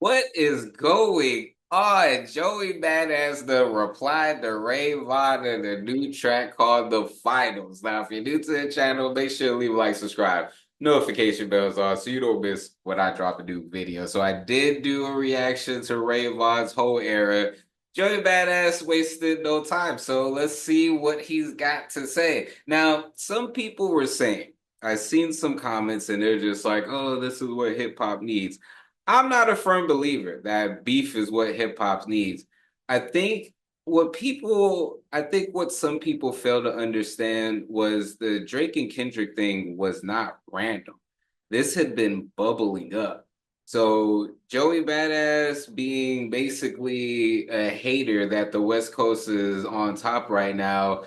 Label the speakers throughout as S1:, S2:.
S1: What is going on? Joey Badass the replied to Ray Vaughn in a new track called The Finals. Now, if you're new to the channel, make sure to leave a like, subscribe, notification bells on so you don't miss when I drop a new video. So I did do a reaction to Ray Vaughn's whole era. Joey Badass wasted no time, so let's see what he's got to say. Now, some people were saying, I've seen some comments and they're just like, oh, this is what hip hop needs. I'm not a firm believer that beef is what hip hop needs. I think what some people fail to understand was the Drake and Kendrick thing was not random. This had been bubbling up. So Joey Badass being basically a hater that the West Coast is on top right now,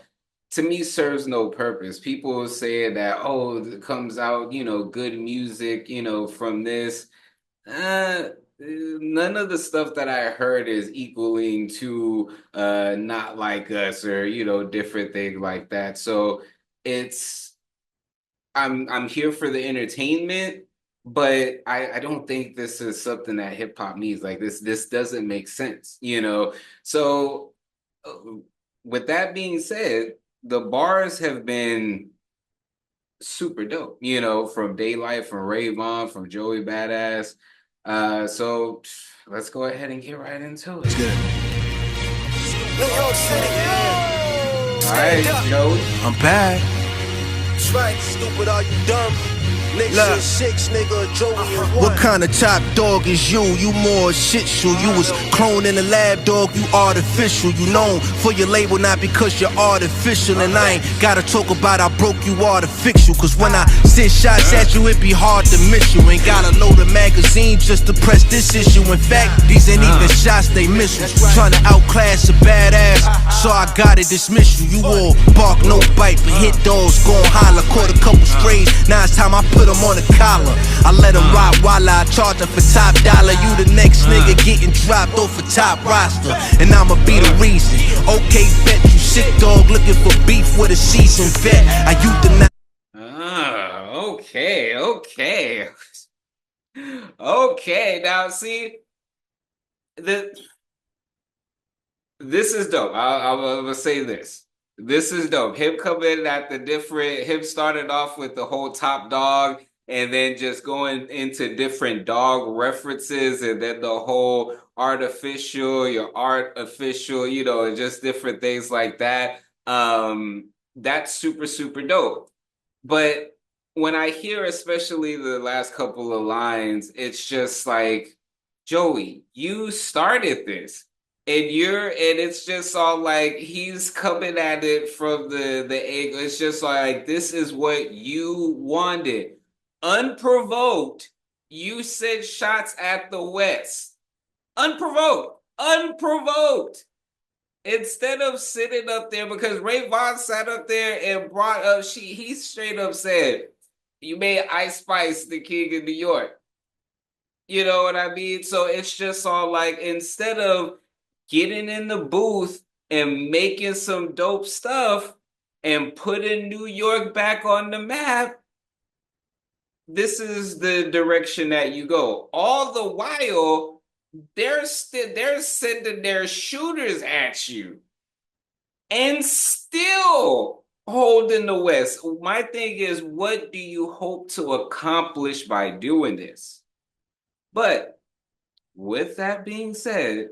S1: to me serves no purpose. People saying that, oh, it comes out, good music, from this. None of the stuff that I heard is equaling to Not Like Us or different things like that. So it's I'm here for the entertainment, but I don't think this is something that hip hop needs. Like this doesn't make sense, So uh, with that being said, the bars have been super dope, from Daylight, from Ray Vaughn, from Joey Badass. So let's go ahead and get right into it.
S2: New York City.
S1: All right, Joey.
S3: I'm back.
S2: That's right, stupid, are you dumb? Niggas and six, nigga, Joey and one.
S3: What kind of top dog is you? You more shit shoe. You was cloned in the lab, dog. You artificial. You known for your label, not because you're artificial. And I ain't gotta talk about I broke you artificial. Cause when I send shots at you, it be hard to miss you. Ain't gotta load a magazine just to press this issue. In fact, these ain't even shots, they missiles. Trying to outclass a badass, so I gotta dismiss you. You all bark, no bite, but hit dogs, gon' holler. Caught a couple strays, now it's time I put them on the collar. I let them ride while I charge them for top dollar. You the next nigga getting dropped off a top roster, and I'ma be the reason. Okay, bet you sick dog looking for beef with a seasoned vet. I euthanize.
S1: Okay. Now see, this is dope. I'm gonna say this. This is dope. Him coming at him started off with the whole top dog and then just going into different dog references and then the whole your art official, and just different things like that. That's super, super dope. But when I hear especially the last couple of lines, it's just like, Joey, you started this. And it's just all like he's coming at it from the angle. It's just like, this is what you wanted. Unprovoked, you sent shots at the West. Unprovoked. Instead of sitting up there, because Ray Vaughn sat up there and brought up, he straight up said, you made Ice Spice the king of New York. You know what I mean? So it's just all like, instead of getting in the booth and making some dope stuff and putting New York back on the map, this is the direction that you go. All the while, they're sending their shooters at you and still holding the West. My thing is, what do you hope to accomplish by doing this? But with that being said,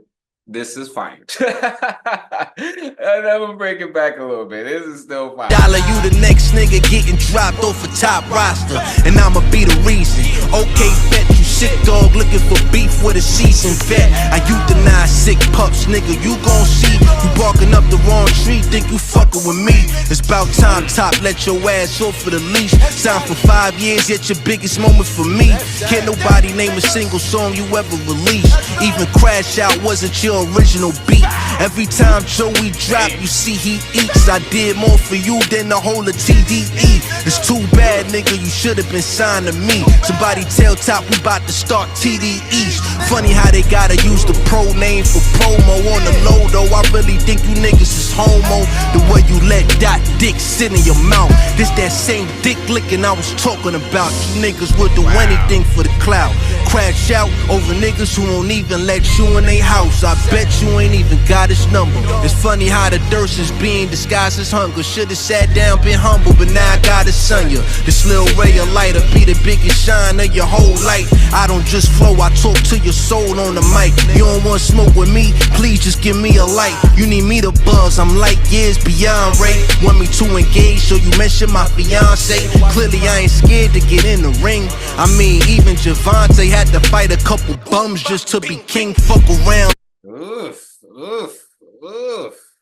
S1: this is fire. And I'm gonna break it back a little bit. This is still fire.
S3: Dollar, you the next nigga getting dropped off a top roster, and I'ma be the reason. Okay, bet you sick dog looking for beef with a seasoned vet. I euthanize sick pups, nigga. You gon' see you barking up the wrong tree. Think you fucking with me? It's about time, top. Let your ass off for the leash. Signed for 5 years, yet your biggest moment for me. Can't nobody name a single song you ever released. Even Crash Out wasn't your original beat. Every time Joey drop, you see he eats. I did more for you than the whole of TDE. It's too bad, nigga, you should've been signed to me. Somebody tell Top we bout to start TDEs. Funny how they gotta use the pro name for promo on the low, though. I really think you niggas is homo. The way you let that dick sit in your mouth. This that same dick licking I was talking about. You niggas would do anything for the clout. Crash out over niggas who won't even let you in their house. I bet you ain't even got his number. It's funny how the thirst is being disguised as hunger. Should've sat down, been humble, but now I gotta son you. This little ray of light will be the biggest shine of your whole life. I don't just flow, I talk to your soul on the mic. You don't want smoke with me, please just give me a light. You need me to buzz, I'm light years beyond Ray. Want me to engage, so you mention my fiance. Clearly I ain't scared to get in the ring. I mean, even Javante had to fight a couple bums just to be king. Fuck around.
S1: Oof, oof, oof,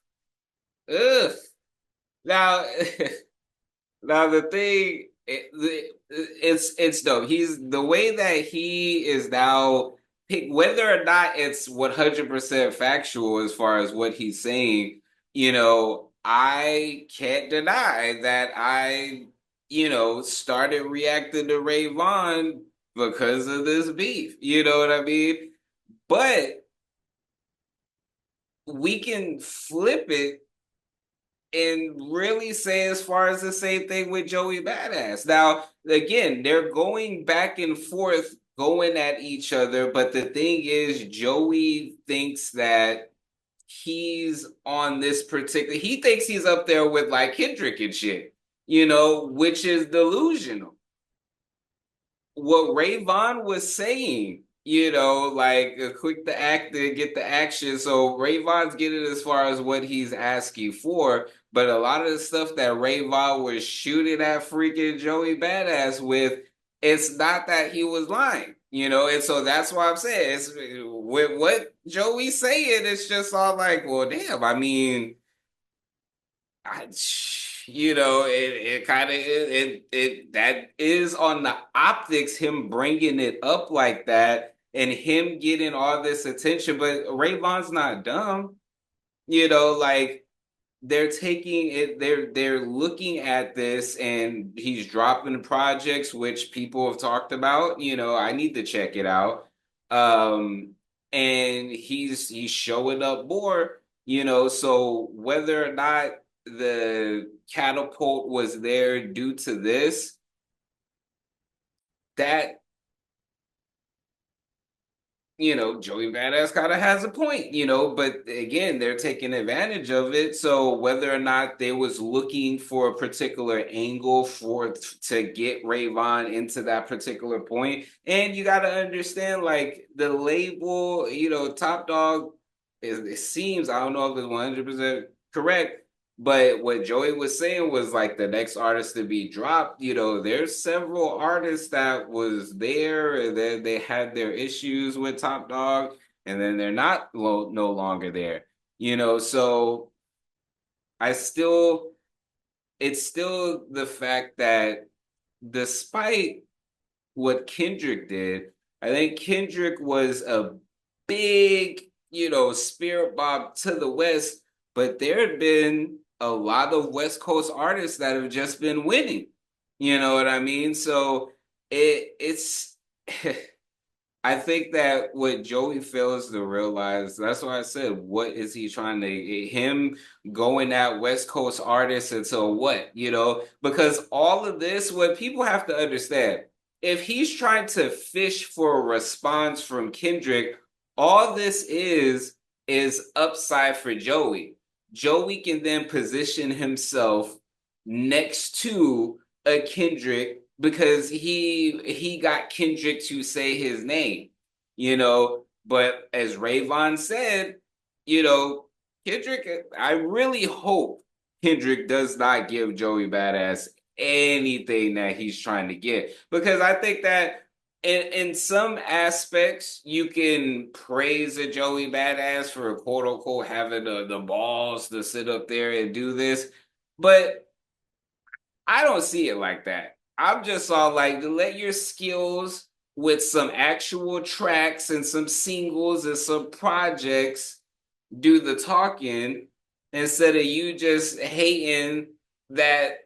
S1: oof. Now, now the thing, it's dope. He's the way that he is now, whether or not it's 100% factual as far as what he's saying. I can't deny that I, started reacting to Ray Vaughn because of this beef. You know what I mean? But we can flip it and really say as far as the same thing with Joey Badass. Now, again, they're going back and forth, going at each other, but the thing is, Joey thinks that he's on this particular, he thinks he's up there with like Kendrick and shit, which is delusional. What Ray Vaughn was saying, like quick to act and get the action. So Ray Vaughn's getting as far as what he's asking for, but a lot of the stuff that Ray Vaughn was shooting at freaking Joey Badass with, it's not that he was lying, and so that's why I'm saying it's with what Joey's saying, it's just all like, well, damn, I mean, it kind of it that is on the optics, him bringing it up like that and him getting all this attention. But Ray Vaughn's not dumb, like they're taking it, they're looking at this, and he's dropping projects which people have talked about. I need to check it out. And he's showing up more. So whether or not the catapult was there due to this, that Joey Badass kind of has a point, but again, they're taking advantage of it. So whether or not they was looking for a particular angle to get Ray Vaughn into that particular point, and you got to understand, like the label, Top Dog, it seems, I don't know if it's 100% correct, but what Joey was saying was like the next artist to be dropped. There's several artists that was there, and then they had their issues with Top Dog, and then they're no longer there. So it's still the fact that despite what Kendrick did, I think Kendrick was a big, spirit bomb to the West, but there had been a lot of West Coast artists that have just been winning. You know what I mean? So it's I think that what Joey fails to realize, that's why I said, what is he trying to, him going at West Coast artists until what, because all of this, what people have to understand, if he's trying to fish for a response from Kendrick, all this is upside for Joey. Joey can then position himself next to a Kendrick because he got Kendrick to say his name, But as Ray Vaughn said, Kendrick, I really hope Kendrick does not give Joey Badass anything that he's trying to get, because I think that in some aspects you can praise a Joey Badass for quote unquote having the balls to sit up there and do this, but I don't see it like that. I'm just all like, to let your skills with some actual tracks and some singles and some projects do the talking, instead of you just hating that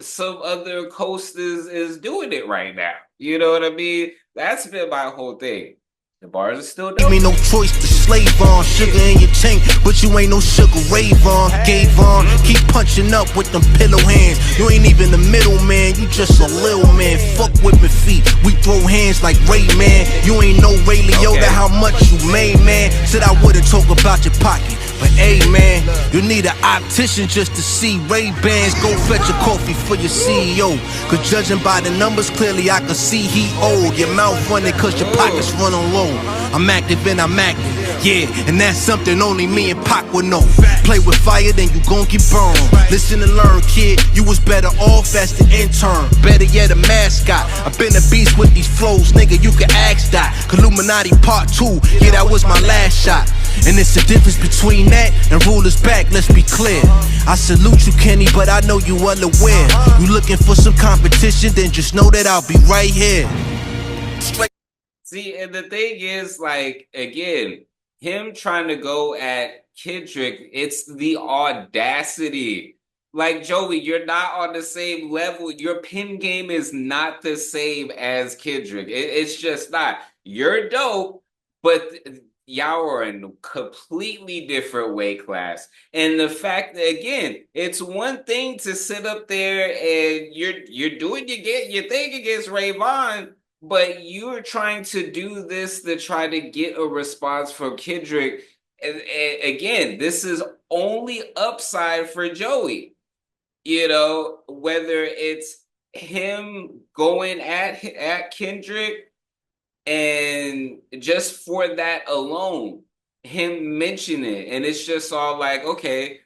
S1: some other coast is doing it right now. You know what I mean? That's been my whole thing. The bars are still
S3: Give
S1: dope.
S3: me no choice to slave on. Sugar in your tank, but you ain't no sugar rave on. Gave on, keep punching up with them pillow hands. You ain't even the middle man, you just a little man. Fuck whipping feet, we throw hands like Ray Man. You ain't no Ray Liotta, how much you made, man. Said I wouldn't talk about your pocket, but hey man, you need an optician just to see Ray-Bans. Go fetch a coffee for your CEO, cause judging by the numbers, clearly I can see he old. Your mouth running cause your pockets running low. I'm active and I'm active, yeah, and that's something only me and Pac would know. Play with fire, then you gon' get burned. Listen and learn, kid, you was better off as the intern. Better yet, a mascot. I've been a beast with these flows, nigga, you can ask that. Illuminati Part 2, yeah, that was my last shot. And it's the difference between that and rulers back, let's be clear. I salute you, Kenny, but I know you well aware. You looking for some competition, then just know that I'll be right here.
S1: See, and the thing is, like, again, him trying to go at Kendrick, it's the audacity. Like, Joey, you're not on the same level. Your pen game is not the same as Kendrick. It's just not. You're dope, but y'all are in a completely different weight class. And the fact that, again, it's one thing to sit up there and you're doing your thing against Ray Vaughn, but you're trying to do this to try to get a response from Kendrick. And again, this is only upside for Joey. You know, whether it's him going at Kendrick, and just for that alone, him mentioning it, and it's just all like, okay,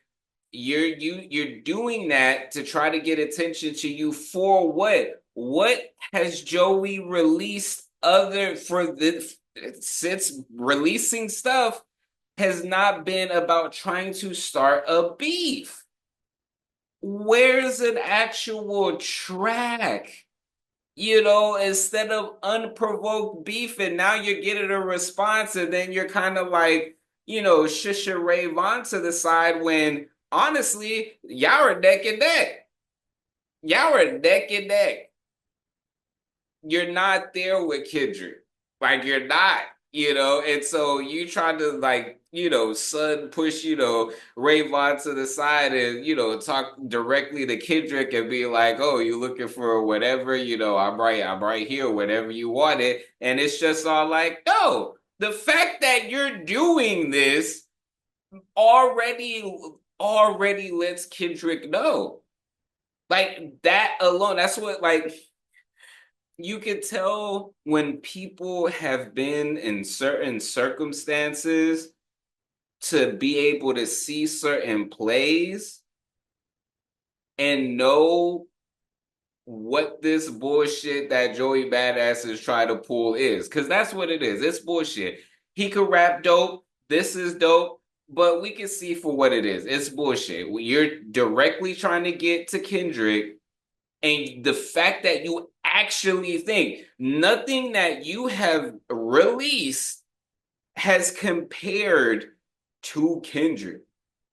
S1: you're doing that to try to get attention to you for what? What has Joey released other for this since releasing stuff has not been about trying to start a beef? Where's an actual track? You know, instead of unprovoked beef, and now you're getting a response, and then you're kind of like, you know, shusha Ray Vaughn to the side when honestly, y'all are neck and neck. Y'all are neck and neck. You're not there with Kendrick. Like, you're not, you know, and so you try to, like, you know, son push, you know, Ray Vaughn to the side and, you know, talk directly to Kendrick and be like, oh, you looking for whatever, you know, I'm right here, whatever you wanted. And it's just all like, no, the fact that you're doing this already lets Kendrick know. Like, that alone, that's what, like, you could tell when people have been in certain circumstances to be able to see certain plays and know what this bullshit that Joey Badass is trying to pull is. Because that's what it is. It's bullshit. He could rap dope. This is dope. But we can see for what it is. It's bullshit. You're directly trying to get to Kendrick. And the fact that you actually think nothing that you have released has compared to Kendrick.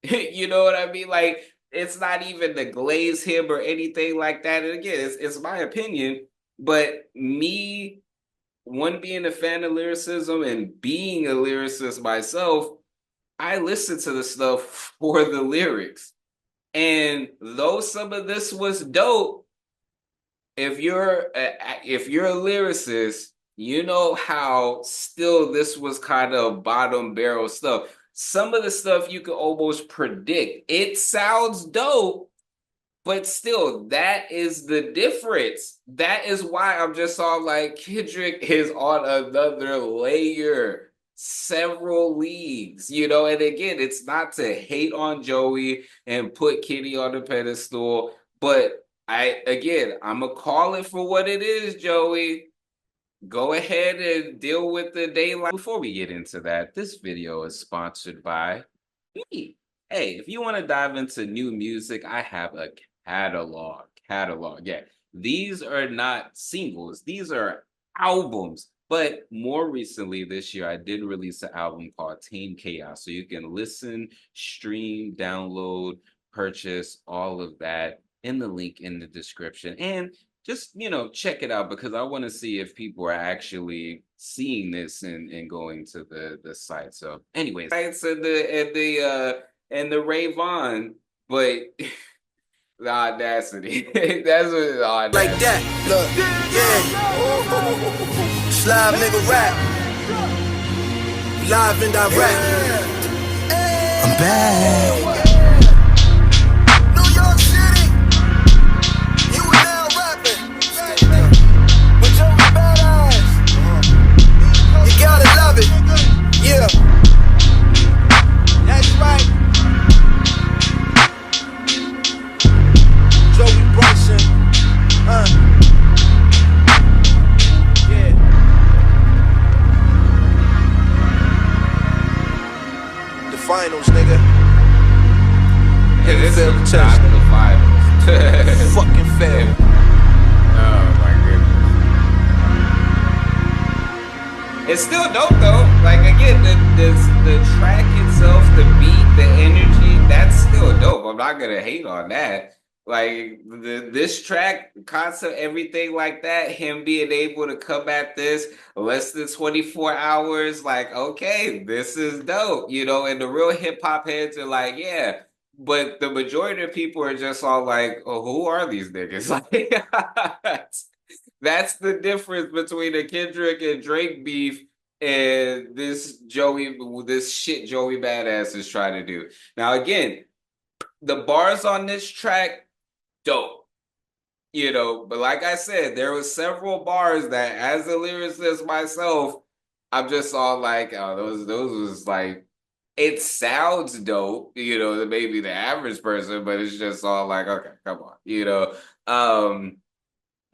S1: You know what I mean? Like, it's not even to glaze him or anything like that. And again, it's my opinion, but me, one, being a fan of lyricism and being a lyricist myself, I listen to the stuff for the lyrics. And though some of this was dope, if you're a lyricist, you know how still this was kind of bottom barrel stuff. Some of the stuff you could almost predict. It sounds dope, but still, that is the difference. That is why I'm just all like, Kendrick is on another layer, several leagues, you know. And again, it's not to hate on Joey and put Kenny on the pedestal, but I'm gonna call it for what it is, Joey. Go ahead and deal with the daylight. Before we get into that, this video is sponsored by me. Hey, if you want to dive into new music, I have a catalog. Catalog, yeah. These are not singles, these are albums. But more recently this year, I did release an album called Tame Chaos. So you can listen, stream, download, purchase, all of that in the link in the description. And just, you know, check it out because I want to see if people are actually seeing this and going to the site. So, anyways, sites and the Ray Vaughn, but the audacity. That's what the audacity.
S3: Like that, look, yeah. Slime nigga rap. Live and direct. I'm back. New York City. You are now rapping. With your badass. You gotta love it. Yeah. That's right. Joey Bryson. Yeah. The finals, nigga.
S1: This
S3: Failed
S1: is
S3: the
S1: not
S3: test.
S1: the finals.
S3: Fucking failed.
S1: Oh my goodness. It's still dope though. Like again, the track itself, the beat, the energy, that's still dope. I'm not gonna hate on that. Like this track, concept, everything like that, him being able to come at this less than 24 hours, like, okay, this is dope, and the real hip hop heads are like, yeah. But the majority of people are just all like, oh, who are these niggas? Like that's the difference between the Kendrick and Drake beef and this shit Joey Badass is trying to do. Now again, the bars on this track, dope. But like I said, there was several bars that as a lyricist myself, I'm just all like, oh, those was like, it sounds dope, maybe the average person, but it's just all like, okay, come on.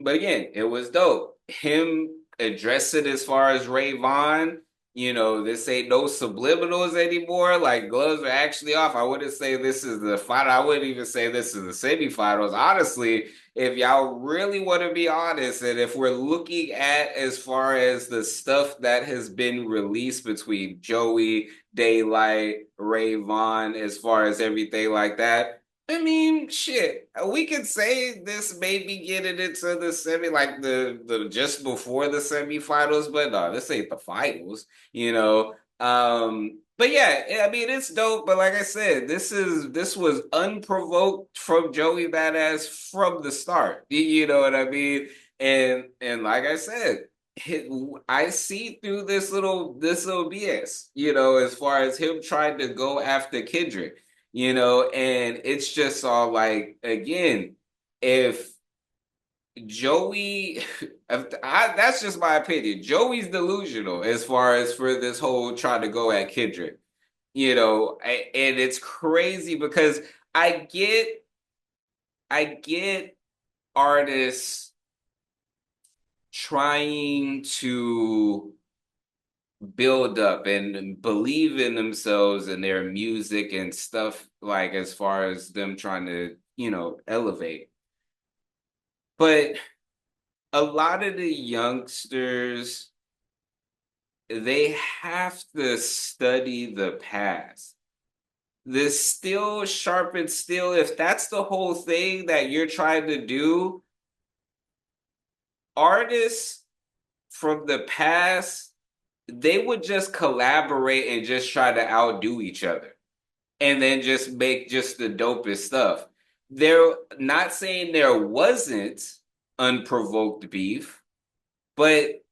S1: But again, it was dope. Him address it as far as Ray Vaughn, this ain't no subliminals anymore. Like gloves are actually off. I wouldn't say this is the final. I wouldn't even say this is the semifinals. Honestly, if y'all really want to be honest, and if we're looking at as far as the stuff that has been released between Joey, Daylight, Ray Vaughn, as far as everything like that, I mean, shit. We could say this may be getting into the semi, like the just before the semifinals, but no, this ain't the finals, But yeah, I mean, it's dope. But like I said, this was unprovoked from Joey Badass from the start. You know what I mean? And like I said, I see through this little BS, as far as him trying to go after Kendrick. And it's just all like, again, if Joey, that's just my opinion. Joey's delusional as far as for this whole trying to go at Kendrick, and it's crazy because I get artists trying to build up and believe in themselves and their music and stuff, like as far as them trying to elevate. But a lot of the youngsters, they have to study the past. This still sharpens steel. If that's the whole thing that you're trying to do, artists from the past, they would just collaborate and just try to outdo each other and then just make just the dopest stuff. They're not saying there wasn't unprovoked beef, but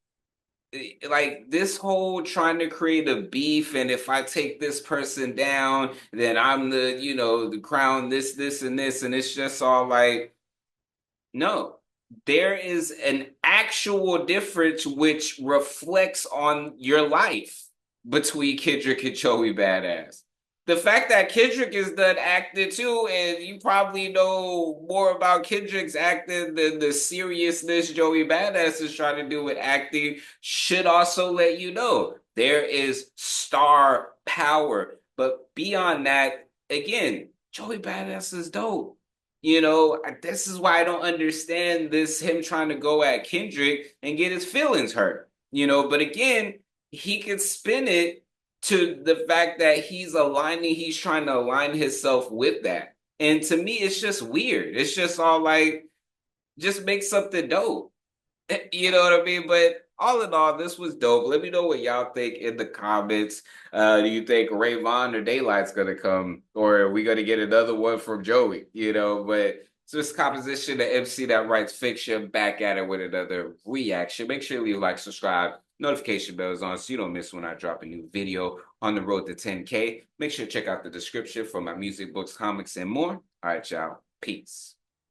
S1: like this whole trying to create a beef, and if I take this person down, then I'm the crown, this, and this, and it's just all like, no, there is an actual difference which reflects on your life between Kendrick and Joey Badass. The fact that Kendrick is done acting too, and you probably know more about Kendrick's acting than the seriousness Joey Badass is trying to do with acting, should also let you know there is star power. But beyond that, again, Joey Badass is dope. This is why I don't understand this, him trying to go at Kendrick and get his feelings hurt. But again, he could spin it to the fact that he's trying to align himself with that. And to me, it's just weird. It's just all like, just make something dope. You know what I mean? But all in all, this was dope. Let me know what y'all think in the comments. Do you think Ray Vaughn or Daylight's gonna come, or are we gonna get another one from Joey? You know, but it's just composition, the MC that writes fiction, back at it with another reaction. Make sure you leave a like, subscribe, notification bells on so you don't miss when I drop a new video on the road to 10K. Make sure to check out the description for my music, books, comics, and more. All right, y'all. Peace.